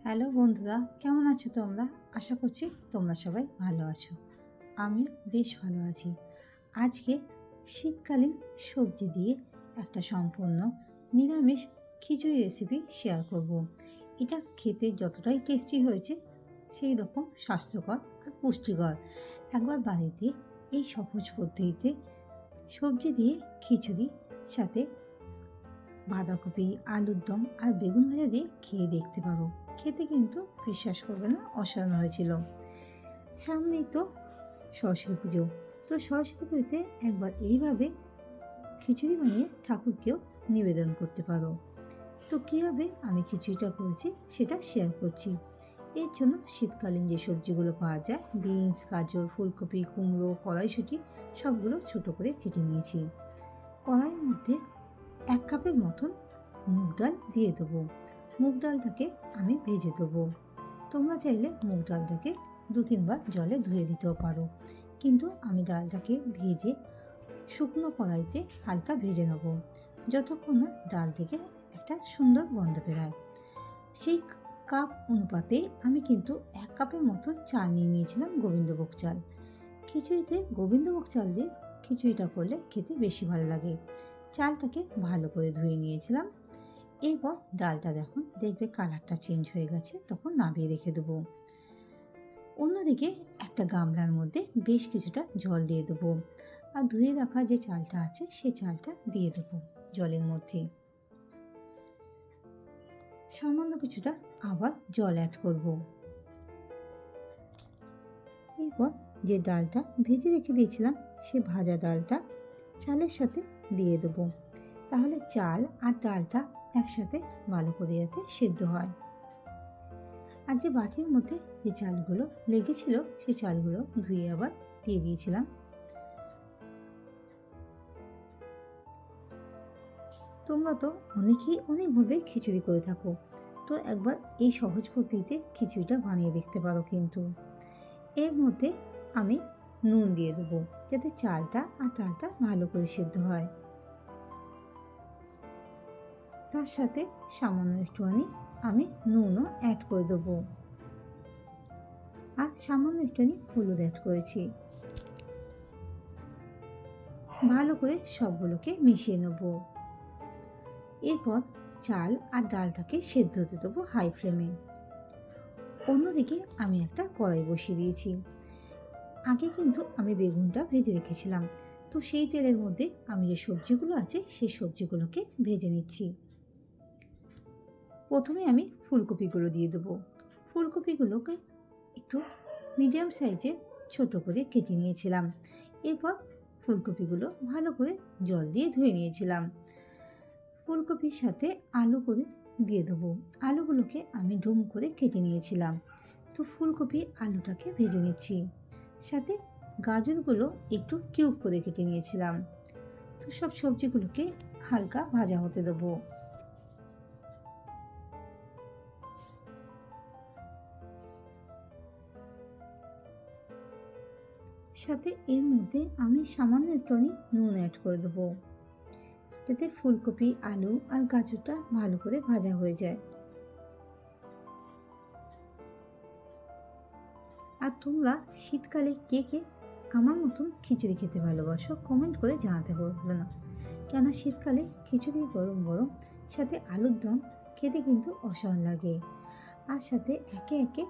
Hello বন্ধুরা, কেমন আছো তোমরা? আশা করছি তোমরা সবাই ভালো আছো। আমিও বেশ ভালো আছি। আজকে শীতকালীন সবজি দিয়ে একটা সম্পূর্ণ নিরামিষ খিচুড়ি রেসিপি শেয়ার করব। এটা খেতে যতটাই টেস্টি হয়েছে সেই রকম স্বাস্থ্যকর আর পুষ্টিকর। একবার বাড়িতে এই সহজ পদ্ধতিতে সবজি দিয়ে খিচুড়ি সাথে বাঁধাকপি, আলুর দম আর বেগুন ভাজা দিয়ে খেয়ে দেখতে পারো। খেতে কিন্তু বিশ্বাস করবে না, অসাধারণ হয়েছিল। সামনেই তো সরস্বতী পুজো। তো সরস্বতী পুজোতে একবার এইভাবে খিচুড়ি বানিয়ে ঠাকুরকেও নিবেদন করতে পারো। তো কীভাবে আমি খিচুড়িটা করেছি সেটা শেয়ার করছি। এর জন্য শীতকালীন যে সবজিগুলো পাওয়া যায়, বিনস, গাজর, ফুলকপি, কুমড়ো, কড়াইশুঁটি সবগুলো ছোটো করে কেটে নিয়েছি। কড়াইয়ের মধ্যে 1 কাপের মতন মুগ ডাল দিয়ে দেবো। মুগ ডালটাকে আমি ভেজে দেবো। তোমরা চাইলে মুগ ডালটাকে 2-3 বার জলে ধুয়ে দিতেও পারো, কিন্তু আমি ডালটাকে ভেজে শুকনো কড়াইতে হালকা ভেজে নেব, যতক্ষণ না ডাল থেকে একটা সুন্দর গন্ধ বেরোয়। সেই কাপ অনুপাতে আমি কিন্তু 1 কাপের মতো চাল নিয়ে নিয়েছিলাম, গোবিন্দভোগ চাল। খিচুড়িতে গোবিন্দভোগ চাল দিয়ে খিচুড়িটা করলে খেতে বেশি ভালো লাগে। চালটাকে ভালো করে ধুয়ে নিয়েছিলাম। এরপর ডালটা যখন দেখবে কালারটা চেঞ্জ হয়ে গেছে, তখন নামিয়ে রেখে দেবো। অন্যদিকে একটা গামলার মধ্যে বেশ কিছুটা জল দিয়ে দেবো, আর ধুয়ে রাখা যে চালটা আছে সেই চালটা দিয়ে দেবো জলের মধ্যে। সামান্য কিছুটা আবার জল অ্যাড করব। এরপর যে ডালটা ভেজে রেখে দিয়েছিলাম সে ভাজা ডালটা চালের সাথে দিয়ে দেবো, তাহলে চাল আর ডালটা একসাথে ভালো করে যাতে সেদ্ধ হয়। আর যে বাটির মধ্যে যে চালগুলো লেগেছিল সেই চালগুলো ধুয়ে আবার দিয়ে দিয়েছিলাম। তোমরা তো অনেকেই অনেকভাবে খিচুড়ি করে থাকো, তো একবার এই সহজ পদ্ধতিতে খিচুড়িটা বানিয়ে দেখতে পারো। কিন্তু এর মধ্যে আমি নুন দিয়ে দেবো, যাতে চালটা আর ডালটা ভালো করে সেদ্ধ হয়। তার সাথে সামান্য একটুখানি আমি নুনও অ্যাড করে দেবো, আর সামান্য একটুখানি হলুদ অ্যাড করেছি। ভালো করে সবগুলোকে মিশিয়ে নেব। এরপর চাল আর ডালটাকে সেদ্ধ হতে দেবো হাই ফ্লেমে। অন্যদিকে আমি একটা কড়াই বসিয়ে দিয়েছি। আগে কিন্তু আমি বেগুনটা ভেজে রেখেছিলাম, তো সেই তেলের মধ্যে আমি যে সবজিগুলো আছে সেই সবজিগুলোকে ভেজে নিচ্ছি। প্রথমে আমি ফুলকপিগুলো দিয়ে দেবো। ফুলকপিগুলোকে একটু মিডিয়াম সাইজে ছোট করে কেটে নিয়েছিলাম। এরপর ফুলকপিগুলো ভালো করে জল দিয়ে ধুয়ে নিয়েছিলাম। ফুলকপির সাথে আলু করে দিয়ে দেবো। আলুগুলোকে আমি ডুমো করে কেটে নিয়েছিলাম। তো ফুলকপি আলুটাকে ভেজে নিচ্ছি। সাথে গাজরগুলো একটু কিউব করে কেটে নিয়েছিলাম। তো সব সবজিগুলোকে হালকা ভাজা হতে দেবো। সাথে এর মধ্যে আমি সামান্য একটুখানি নুন অ্যাড করে দেবো, যাতে ফুলকপি, আলু আর গাজরটা ভালো করে ভাজা হয়ে যায়। আর তোমরা শীতকালে কে কে আমার মতন খিচুড়ি খেতে ভালোবাসো কমেন্ট করে জানাতে ভুলো না। কেননা শীতকালে খিচুড়ি গরম গরম সাথে আলুর দম খেতে কিন্তু অসাধারণ লাগে। আর সাথে একে একে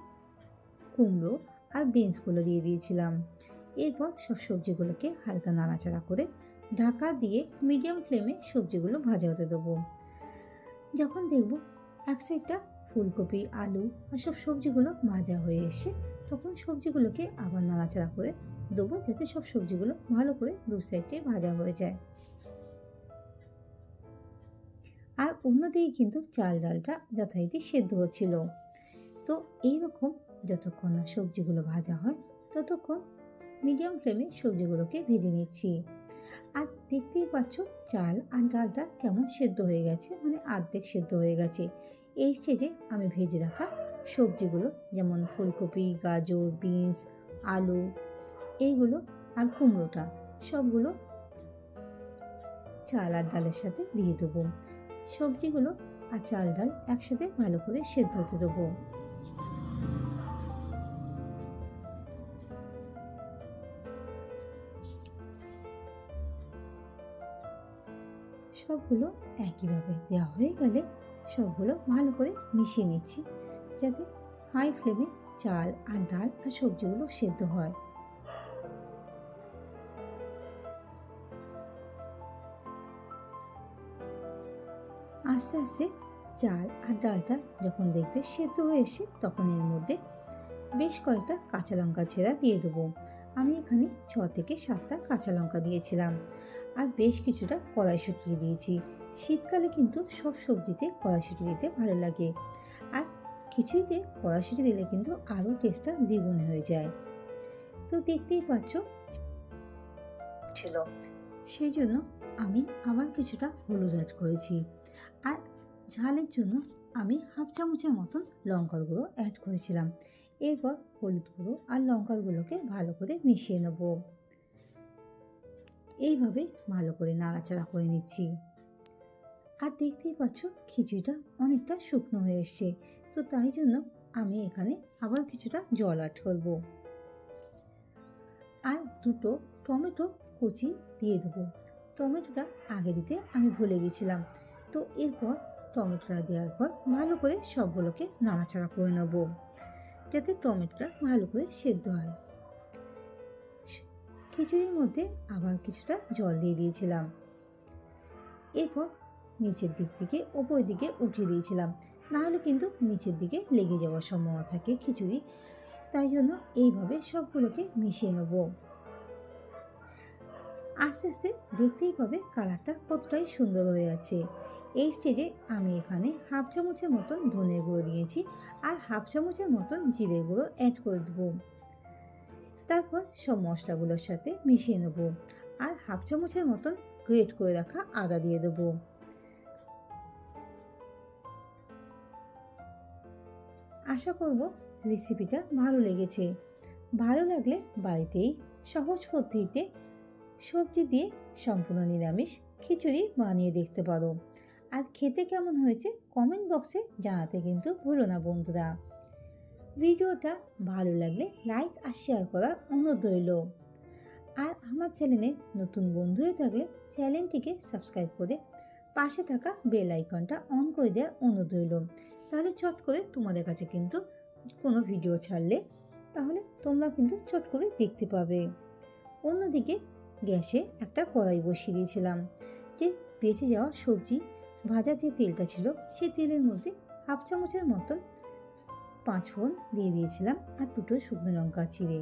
কুমড়ো আর বিনসগুলো দিয়ে দিয়েছিলাম। এরপর সব সবজিগুলোকে হালকা নাড়াচাড়া করে ঢাকা দিয়ে মিডিয়াম ফ্লেমে সবজিগুলো ভাজা হতে দেবো। যখন দেখব এক সাইডটা ফুলকপি, আলু আর সব সবজিগুলো ভাজা হয়ে এসে, তখন সবজিগুলোকে আবার নাড়াচাড়া করে দেবো, যাতে সব সবজিগুলো ভালো করে দু সাইডে ভাজা হয়ে যায়। আর অন্যদিকে কিন্তু চাল ডালটা যথারীতি সেদ্ধ হচ্ছিল। তো এইরকম যতক্ষণ না সবজিগুলো ভাজা হয় ততক্ষণ মিডিয়াম ফ্লেমে সবজিগুলোকে ভেজে নিচ্ছি। আর দেখতেই পাচ্ছ চাল আর ডালটা কেমন সেদ্ধ হয়ে গেছে, মানে অর্ধেক সেদ্ধ হয়ে গেছে। এই স্টেজে আমি ভেজে রাখা সবজিগুলো, যেমন ফুলকপি, গাজর, বিনস, আলু এইগুলো আর কুমড়োটা, সবগুলো চাল আর ডালের সাথে দিয়ে দেবো। সবজিগুলো আর চাল ডাল একসাথে ভালো করে সেদ্ধ হতে দেবো। সবগুলো একইভাবে দেওয়া হয়ে গেলে সবগুলো ভালো করে মিশিয়ে নিচ্ছি, যাতে হাই ফ্লেমে চাল আর ডাল আর সবজিগুলো সেদ্ধ হয়। আস্তে আস্তে চাল আর ডালটা যখন দেখবে সেদ্ধ হয়ে এসে, তখন এর মধ্যে বেশ কয়েকটা কাঁচা লঙ্কা ছেঁড়া দিয়ে দেবো। আমি এখানে 6 থেকে 7টা কাঁচা লঙ্কা দিয়েছিলাম, আর বেশ কিছুটা কড়াইশুঁটি দিয়েছি। শীতকালে কিন্তু সব সবজিতে কড়াইশুঁটি দিতে ভালো লাগে, আর খিচুড়িতে কড়াইশুঁটি দিলে কিন্তু আরও টেস্টটা দ্বিগুণ হয়ে যায়। তো দেখতেই পাচ্ছ ছিল, সেই জন্য আমি আবার কিছুটা হলুদ অ্যাড করেছি, আর ঝালের জন্য আমি হাফ চামচের মতন লঙ্কার গুঁড়ো অ্যাড করেছিলাম। এরপর হলুদ গুঁড়ো আর লঙ্কার গুঁড়োকে ভালো করে মিশিয়ে নেব। এইভাবে ভালো করে নাড়াচাড়া করে নিচ্ছি। আর দেখতেই পাচ্ছ খিচুড়িটা অনেকটা শুকনো হয়ে এসছে, তো তাই জন্য আমি এখানে আবার কিছুটা জল অ্যাড করব। আর 2টো টমেটো কুচি দিয়ে দেবো। টমেটোটা আগে দিতে আমি ভুলে গেছিলাম, তো এরপর টমেটোটা দেওয়ার পর ভালো করে সবগুলোকে নাড়াচাড়া করে নেব, যাতে টমেটোটা ভালো করে সেদ্ধ হয়। খিচুড়ির মধ্যে আবার কিছুটা জল দিয়ে দিয়েছিলাম। এরপর নিচের দিক থেকে ওপর দিকে উঠিয়ে দিয়েছিলাম, নাহলে কিন্তু নিচের দিকে লেগে যাওয়ার সম্ভাবনা থাকে খিচুড়ি। তাই জন্য এইভাবে সবগুলোকে মিশিয়ে নেব। আস্তে আস্তে দেখতেই পাবে কালারটা কতটাই সুন্দর হয়ে যাচ্ছে। এই স্টেজে আমি এখানে হাফ চামচের মতন ধনের গুঁড়ো দিয়েছি, আর হাফ চামচের মতন জিরে গুঁড়ো অ্যাড করে দেবো। তারপর সব মশলাগুলোর সাথে মিশিয়ে নেব, আর হাফ চামচের মতন গ্রেট করে রাখা আদা দিয়ে দেবো। আশা করব রেসিপিটা ভালো লেগেছে। ভালো লাগলে বাড়িতেই সহজ পদ্ধতিতে সবজি দিয়ে সম্পূর্ণ নিরামিষ খিচুড়ি বানিয়ে দেখতে পারো। আর খেতে কেমন হয়েছে কমেন্ট বক্সে জানাতে কিন্তু ভুলো না বন্ধুরা। ভিডিওটা ভালো লাগলে লাইক আর শেয়ার করার অনুরোধ রইল। আর আমার চ্যানেলে নতুন বন্ধু হয়ে থাকলে চ্যানেলটিকে সাবস্ক্রাইব করে পাশে থাকা বেল আইকনটা অন করে দেওয়ার অনুরোধ রইল। তাহলে চট করে তোমাদের কাছে কিন্তু কোনো ভিডিও ছাড়লে তাহলে তোমরা কিন্তু চট করে দেখতে পাবে। অন্যদিকে গ্যাসে একটা কড়াই বসিয়ে দিয়েছিলাম, যে বেঁচে যাওয়া সবজি ভাজা যে তেলটা ছিল সেই তেলের মধ্যে হাফ চামচের মতন 5 ফোড়ন দিয়ে দিয়েছিলাম, আর 2টো শুকনো লঙ্কা চিড়ে।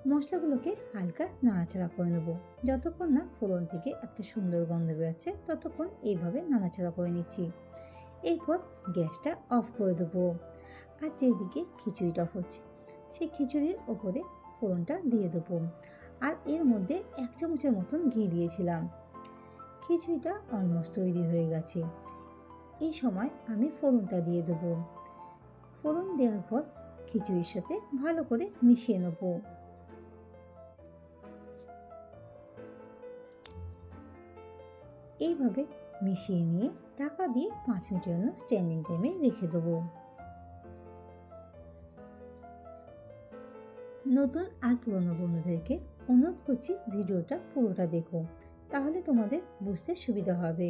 মশলাগুলোকে হালকা নাড়াচাড়া করে নেবো। যতক্ষণ না ফোড়ন থেকে একটা সুন্দর গন্ধ বেরোচ্ছে ততক্ষণ এইভাবে নাড়াচাড়া করে নিচ্ছি। এরপর গ্যাসটা অফ করে দেবো, আর যেদিকে খিচুড়িটা হচ্ছে সেই খিচুড়ির ওপরে ফোড়নটা দিয়ে দেবো, আর এর মধ্যে 1 চামচের মতন ঘি দিয়েছিলাম। খিচুড়িটা অলমোস্ট তৈরি হয়ে গেছে। এই সময় আমি ফোড়নটা দিয়ে দেবো। ফোড়ন দেওয়ার পর খিচুড়ির সাথে ভালো করে মিশিয়ে নেব। এইভাবে মিশিয়ে নিয়ে ঢাকা দিয়ে 5 মিনিটের জন্য স্ট্যান্ডিং টাইমে রেখে দেবো। নতুন আর পুরনো বন্ধুদেরকে অনুরোধ করছি ভিডিওটা পুরোটা দেখো, তাহলে তোমাদের বুঝতে সুবিধা হবে।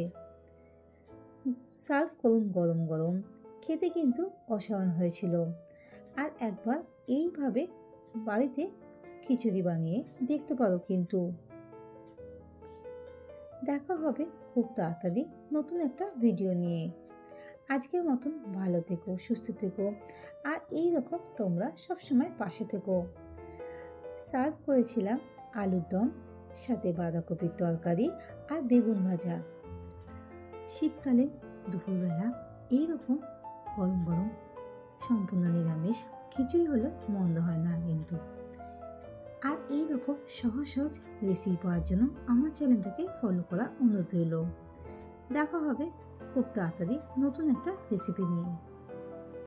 সার্ভ করুন গরম গরম, খেতে কিন্তু অসাধারণ হয়েছিল। আর একবার এইভাবে বাড়িতে খিচুড়ি বানিয়ে দেখতে পারো কিন্তু। দেখা হবে খুব তাড়াতাড়ি নতুন একটা ভিডিও নিয়ে। আজকের মতন ভালো থেকো, সুস্থ থেকো, আর এই রকম তোমরা সবসময় পাশে থেকো। সার্ভ করেছিলাম আলুর দম, সাথে বাঁধাকপির তরকারি আর বেগুন ভাজা। শীতকালীন দুপুরবেলা এইরকম গরম গরম সম্পূর্ণ নিরামিষ খিচুড়ি হলে মন্দ হয় না কিন্তু। আর এইরকম সহজ সহজ রেসিপি পাওয়ার জন্য আমার চ্যানেলটাকে ফলো করার অনুরোধ রইল। দেখা হবে খুব তাড়াতাড়ি নতুন একটা রেসিপি নিয়ে।